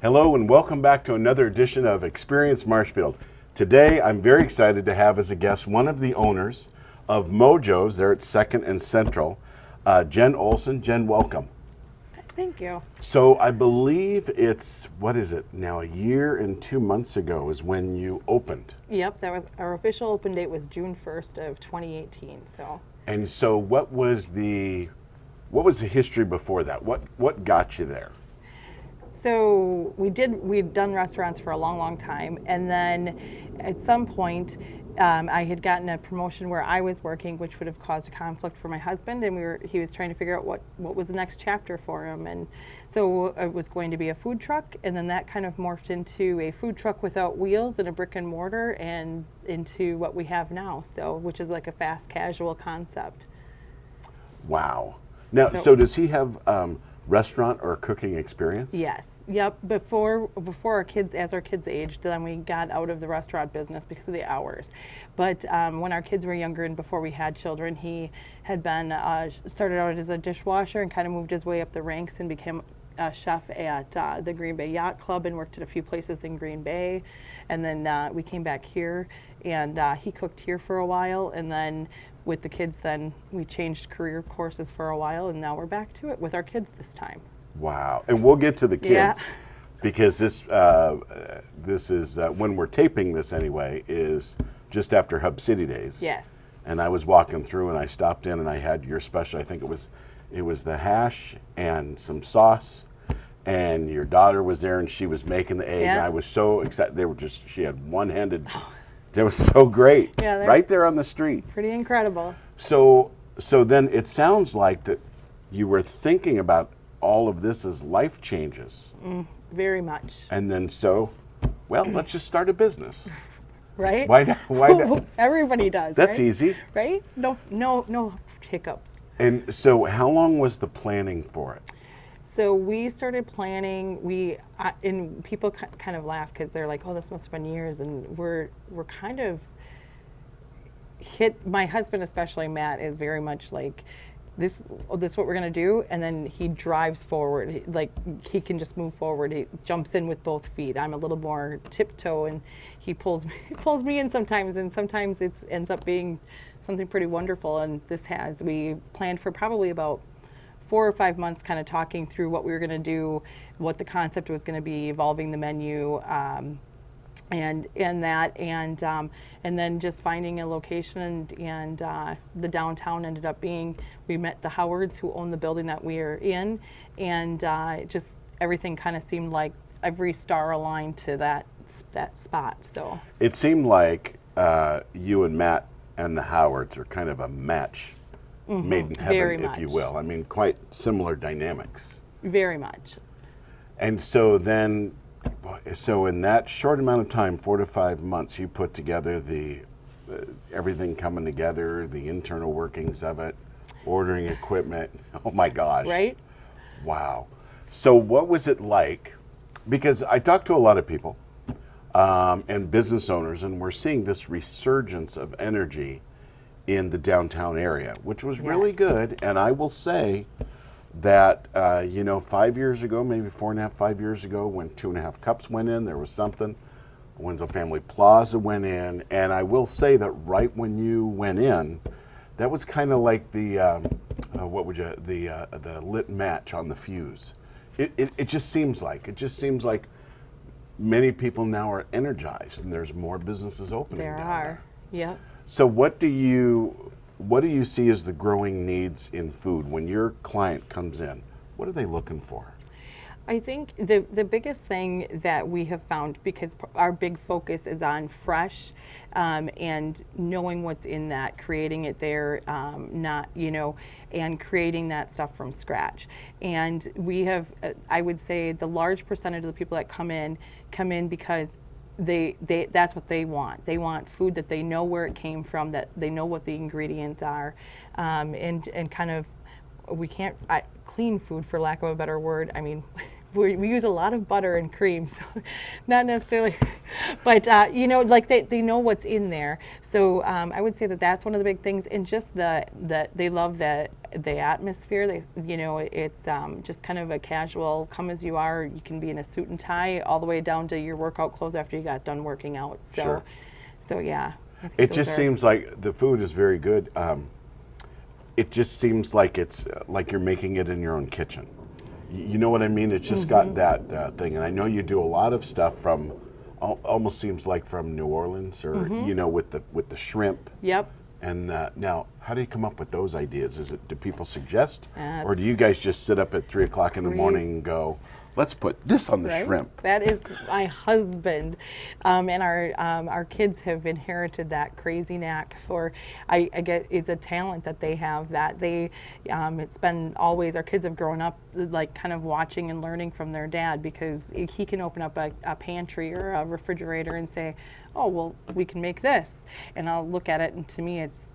Hello and welcome back to another edition of Experience Marshfield. Today I'm very excited to have as a guest one of the owners of MoJo's. They're at 2nd and Central, Jen Olson. Jen, welcome. Thank you. So I believe it's, what is it now, a year and 2 months ago is when you opened. Yep, that was our official open date was June 1st of 2018. And so what was the history before that? What got you there? So we'd done restaurants for a long time, and then at some point I had gotten a promotion where I was working, which would have caused a conflict for my husband, and he was trying to figure out what was the next chapter for him. And so it was going to be a food truck, and then that kind of morphed into a food truck without wheels and a brick and mortar, and into what we have now, which is like a fast casual concept. Wow. Now, so does he have restaurant or cooking experience? Yes. Yep. Before our kids aged, then we got out of the restaurant business because of the hours. But when our kids were younger and before we had children, he had been started out as a dishwasher and kind of moved his way up the ranks and became a chef at the Green Bay Yacht Club and worked at a few places in Green Bay. And then we came back here, and he cooked here for a while, and then with the kids, then we changed career courses for a while, and now we're back to it with our kids this time. Wow. And we'll get to the kids because this is, when we're taping this anyway, is just after Hub City Days. Yes. And I was walking through and I stopped in and I had your special. I think it was the hash and some sauce, and your daughter was there and she was making the egg, and I was so excited. She had one-handed. It was so great. Yeah, right there on the street. Pretty incredible. So then it sounds like that you were thinking about all of this as life changes. Very much. And then let's just start a business. Right? Why not? Everybody does. That's right? easy. Right? No hiccups. And so how long was the planning for it? So we started planning. And people kind of laugh because they're like, "Oh, this must have been years." And we're kind of hit. My husband, especially Matt, is very much like, "This is what we're gonna do," and then he drives forward. He can just move forward. He jumps in with both feet. I'm a little more tiptoe, and he pulls me in sometimes, and sometimes it ends up being something pretty wonderful. And we planned for probably about 4 or 5 months, kind of talking through what we were going to do, what the concept was going to be, evolving the menu, and then just finding a location, and the downtown ended up being. We met the Howards, who own the building that we are in, and just everything kind of seemed like every star aligned to that spot. So it seemed like you and Matt and the Howards are kind of a match. Made in heaven, if you will. I mean, quite similar dynamics. Very much. And so then, in that short amount of time, 4 to 5 months, you put together everything coming together, the internal workings of it, ordering equipment. Oh my gosh. Right? Wow. So what was it like? Because I talked to a lot of people and business owners, and we're seeing this resurgence of energy in the downtown area, which was really good. And I will say that, 5 years ago, maybe 4.5, 5 years ago, when 2.5 Cups went in, there was something. Winslow Family Plaza went in, and I will say that right when you went in, that was kind of like the lit match on the fuse. It just seems like many people now are energized, and there's more businesses opening down there. Yeah. So what do you see as the growing needs in food when your client comes in? What are they looking for? I think the biggest thing that we have found, because our big focus is on fresh, and knowing what's in that, creating it there, and creating that stuff from scratch. And we have, I would say, the large percentage of the people that come in because that's what they want. They want food that they know where it came from, that they know what the ingredients are, and kind of, clean food, for lack of a better word. I mean, we use a lot of butter and cream, so not necessarily, but like they know what's in there. So I would say that that's one of the big things, and just the they love the atmosphere. It's just kind of a casual, come as you are. You can be in a suit and tie all the way down to your workout clothes after you got done working out. So, Sure. so yeah. It just seems like the food is very good. It just seems like it's like you're making it in your own kitchen. You know what I mean? It's just got that thing. And I know you do a lot of stuff from, almost seems like from New Orleans, or with the shrimp. Yep. And now, how do you come up with those ideas? Do people suggest, or do you guys just sit up at 3 o'clock in the morning and go, let's put this on the shrimp? That is my husband, and our kids have inherited that crazy knack for. I get it's a talent that they have. That it's been always, our kids have grown up like kind of watching and learning from their dad, because he can open up a pantry or a refrigerator and say, oh, well, we can make this. And I'll look at it, and to me it's,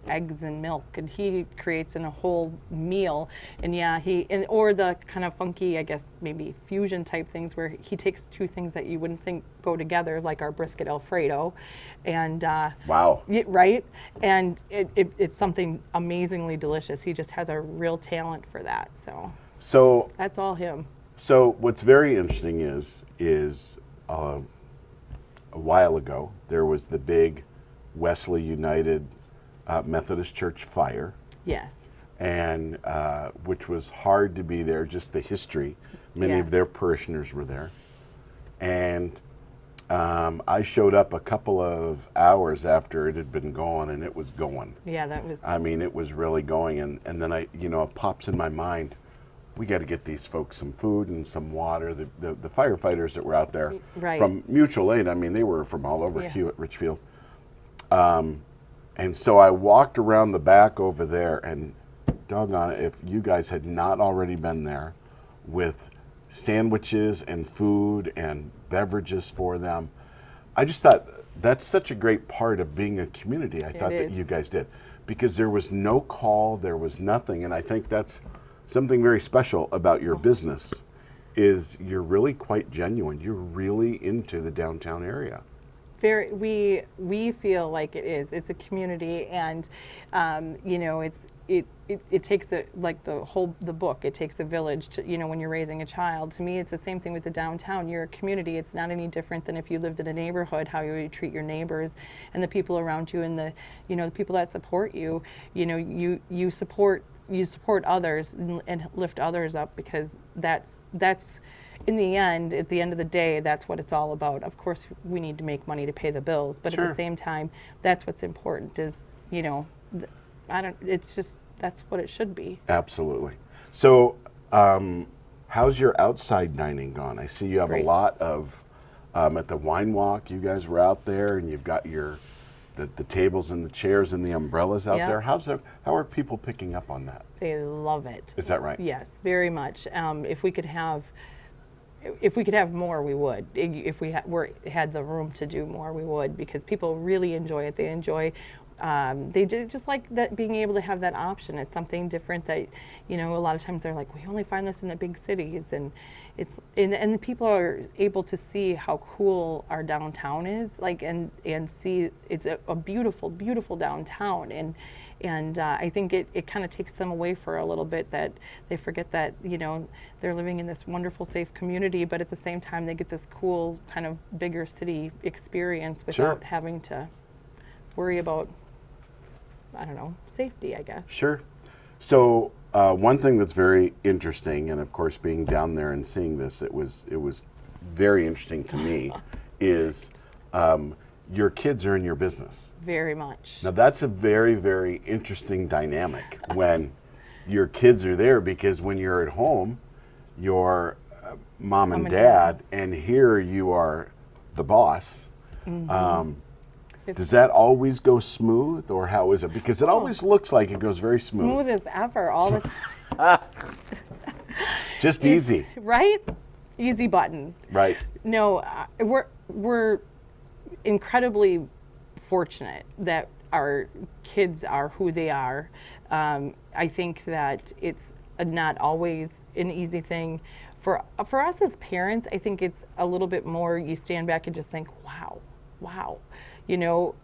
eggs and milk. And he creates in a whole meal. And yeah, or the kind of funky, I guess, maybe fusion type things where he takes two things that you wouldn't think go together, like our brisket Alfredo. And wow. Right? And it's something amazingly delicious. He just has a real talent for that. So that's all him. So what's very interesting is a while ago, there was the big Wesley United Methodist Church fire. Yes. And which was hard to be there, just the history. Many of their parishioners were there. And I showed up a couple of hours after it had been going, and it was going. Yeah, that was... I mean, it was really going. And then it pops in my mind, we got to get these folks some food and some water. The firefighters that were out there from mutual aid, I mean, they were from all over Hewitt, Richfield. And so I walked around the back over there, and doggone it, if you guys had not already been there with sandwiches and food and beverages for them, I just thought that's such a great part of being a community. I thought that you guys did, because there was no call, there was nothing, and I think that's something very special about your business, is you're really quite genuine. You're really into the downtown area. We feel like it is. It's a community, and it takes the book. It takes a village to, when you're raising a child. To me, it's the same thing with the downtown. You're a community. It's not any different than if you lived in a neighborhood, how you treat your neighbors and the people around you, and the people that support you. You support others and lift others up, because that's in the end, at the end of the day, that's what it's all about. Of course, we need to make money to pay the bills, but at the same time, that's what's important. Is it's just, that's what it should be. Absolutely. So, how's your outside dining gone? I see you have a lot of at the wine walk. You guys were out there, and you've got the tables and the chairs and the umbrellas out there. How are people picking up on that? They love it. Is that right? Yes, very much. If we could have more, we would. If we had the room to do more, we would, because people really enjoy it. They enjoy. They just like that, being able to have that option. It's something different that, a lot of times they're like, we only find this in the big cities, and and the people are able to see how cool our downtown is, and see it's a beautiful, beautiful downtown, and I think it kind of takes them away for a little bit, that they forget that, they're living in this wonderful, safe community, but at the same time they get this cool kind of bigger city experience without having to worry about, I don't know, safety, I guess. Sure. So one thing that's very interesting, and of course being down there and seeing this, it was very interesting to me, is your kids are in your business. Very much. Now that's a very, very interesting dynamic when your kids are there, because when you're at home, you're mom and dad, and here you are the boss. Mm-hmm. Does that always go smooth, or how is it? Because it always looks like it goes very smooth. Smooth as ever, all the Just easy. Right? Easy button. Right. No, we're incredibly fortunate that our kids are who they are. I think that it's not always an easy thing. For us as parents, I think it's a little bit more, you stand back and just think, wow. You know,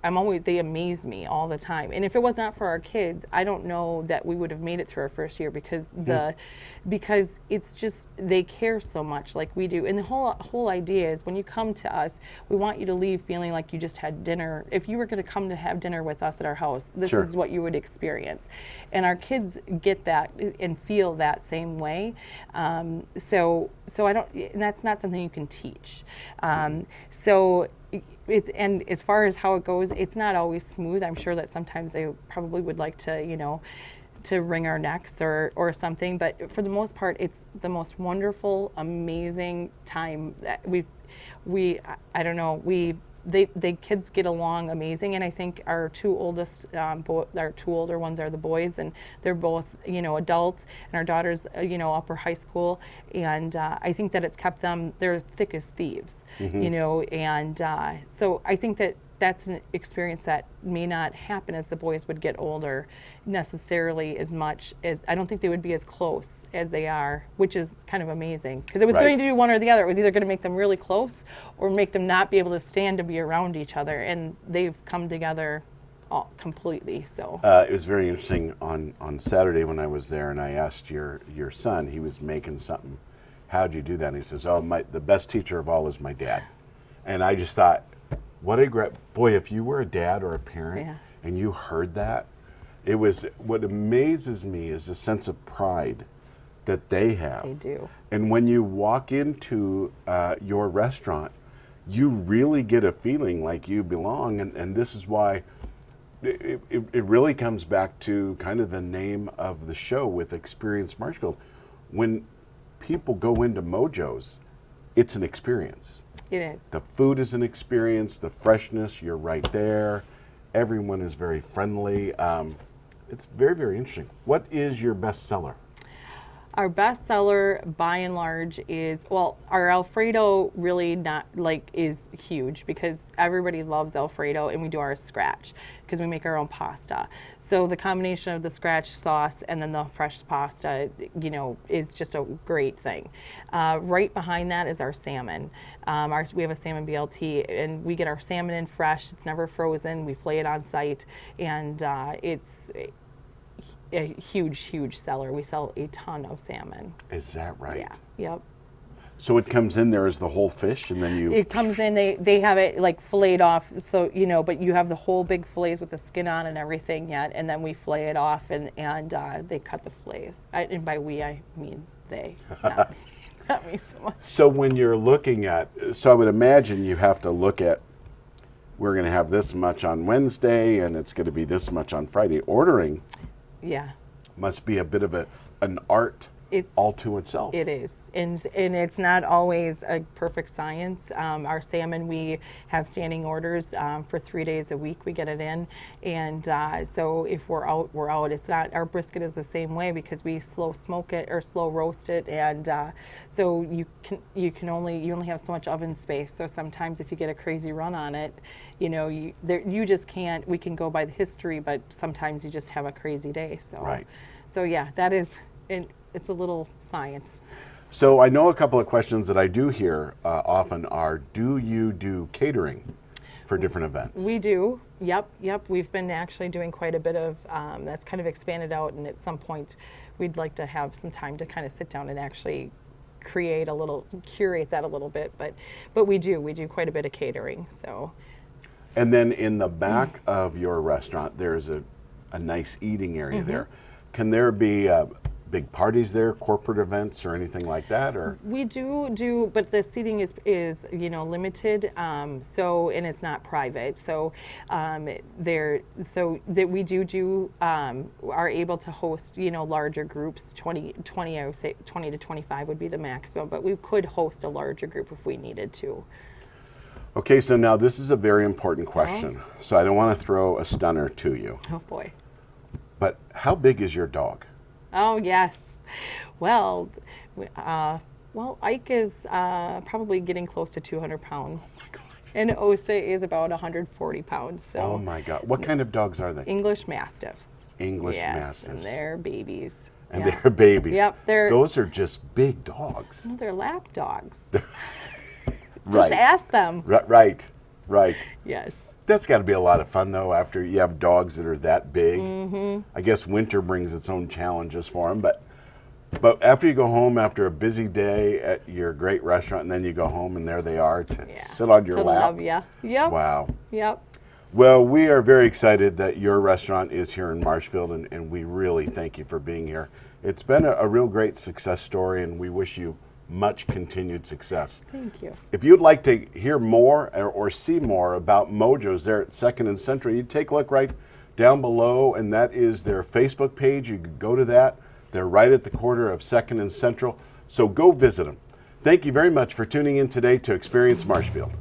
I'm always, they amaze me all the time. And if it was not for our kids, I don't know that we would have made it through our first year, because because it's just, they care so much like we do. And the whole idea is, when you come to us, we want you to leave feeling like you just had dinner. If you were going to come to have dinner with us at our house, this Sure. is what you would experience. And our kids get that and feel that same way. So I don't, and that's not something you can teach. So and as far as how it goes, it's not always smooth. I'm sure that sometimes they probably would like to, you know, to wring our necks or something. But for the most part, it's the most wonderful, amazing time that I don't know, the kids get along amazing. And I think our two oldest, our two older ones are the boys, and they're both, you know, adults, and our daughter's, you know, upper high school. And I think that it's kept them, they're thick as thieves, you know, and so I think that that's an experience that may not happen as the boys would get older necessarily as much as, I don't think they would be as close as they are, which is kind of amazing, because it was Right. going to do one or the other. It was either going to make them really close or make them not be able to stand to be around each other, and they've come together all completely. So It was very interesting on Saturday when I was there, and I asked your son, he was making something. How'd you do that? And he says, "Oh, the best teacher of all is my dad." And I just thought, what a great, boy, if you were a dad or a parent Yeah. and you heard that, it was, what amazes me is the sense of pride that they have. they do. And when you walk into your restaurant, you really get a feeling like you belong. And this is why it really comes back to kind of the name of the show with Experience Marshfield. When people go into MoJo's, it's an experience. It is. The food is an experience, the freshness, you're right there. Everyone is very friendly. It's very, very interesting. What is your best seller? Our best seller, by and large, is, well, our Alfredo really not like is huge, because everybody loves Alfredo, and we do our scratch because we make our own pasta. So the combination of the scratch sauce and then the fresh pasta, you know, is just a great thing. Right behind that is our salmon. We have a salmon BLT, and we get our salmon in fresh. It's never frozen. We flay it on site, and it's a huge seller. We sell a ton of salmon. Is that right? Yeah. Yep. So it comes in there as the whole fish, and then you... It comes in, they have it like filleted off, so, you know, but you have the whole big fillets with the skin on and everything yet, and then we fillet it off, and they cut the fillets. And by we, I mean they, not me so much. So when you're looking at... So I would imagine you have to look at, we're going to have this much on Wednesday, and it's going to be this much on Friday. Ordering Yeah. must be a bit of an art all to itself. It is, and it's not always a perfect science. Our salmon, we have standing orders for 3 days a week. We get it in, and so if we're out, we're out. It's not, our brisket is the same way, because we slow smoke it or slow roast it, and so you only have so much oven space. So sometimes if you get a crazy run on it, you know, you just can't. We can go by the history, but sometimes you just have a crazy day. So Right. So yeah, that is. It's a little science. So I know a couple of questions that I do hear often are, do you do catering for different events? We do. Yep. We've been actually doing quite a bit of, that's kind of expanded out, and at some point we'd like to have some time to kind of sit down and actually curate that a little bit. But we do quite a bit of catering. So. And then in the back of your restaurant, there's a nice eating area there. Can there be big parties there, corporate events, or anything like that? Or we do, but the seating is you know, limited. So, and it's not private. So so that we are able to host, you know, larger groups. 20 I would say 20 to 25 would be the maximum, but we could host a larger group if we needed to. Okay, so now this is a very important question. So I don't want to throw a stunner to you. Oh boy. But how big is your dog? Oh yes. Well, Ike is probably getting close to 200 pounds. Oh my gosh. And Osa is about 140 pounds. So Oh my God. What kind of dogs are they? English Mastiffs. English Yes, Mastiffs. and they're babies. And Yeah. they're babies. Yep, Those are just big dogs. No, they're lap dogs. Right. Just ask them. Right. Yes. That's got to be a lot of fun, though, after you have dogs that are that big. I guess winter brings its own challenges for them, but after you go home after a busy day at your great restaurant, and then you go home and there they are to sit on your to lap. love ya. Yep. Wow. Yep. Well, we are very excited that your restaurant is here in Marshfield, and we really thank you for being here. It's been a real great success story, and we wish you much continued success. Thank you. If you'd like to hear more or see more about MoJo's there at 2nd and Central, you take a look right down below, and that is their Facebook page. You can go to that. They're right at the corner of 2nd and Central, so go visit them. Thank you very much for tuning in today to Experience Marshfield.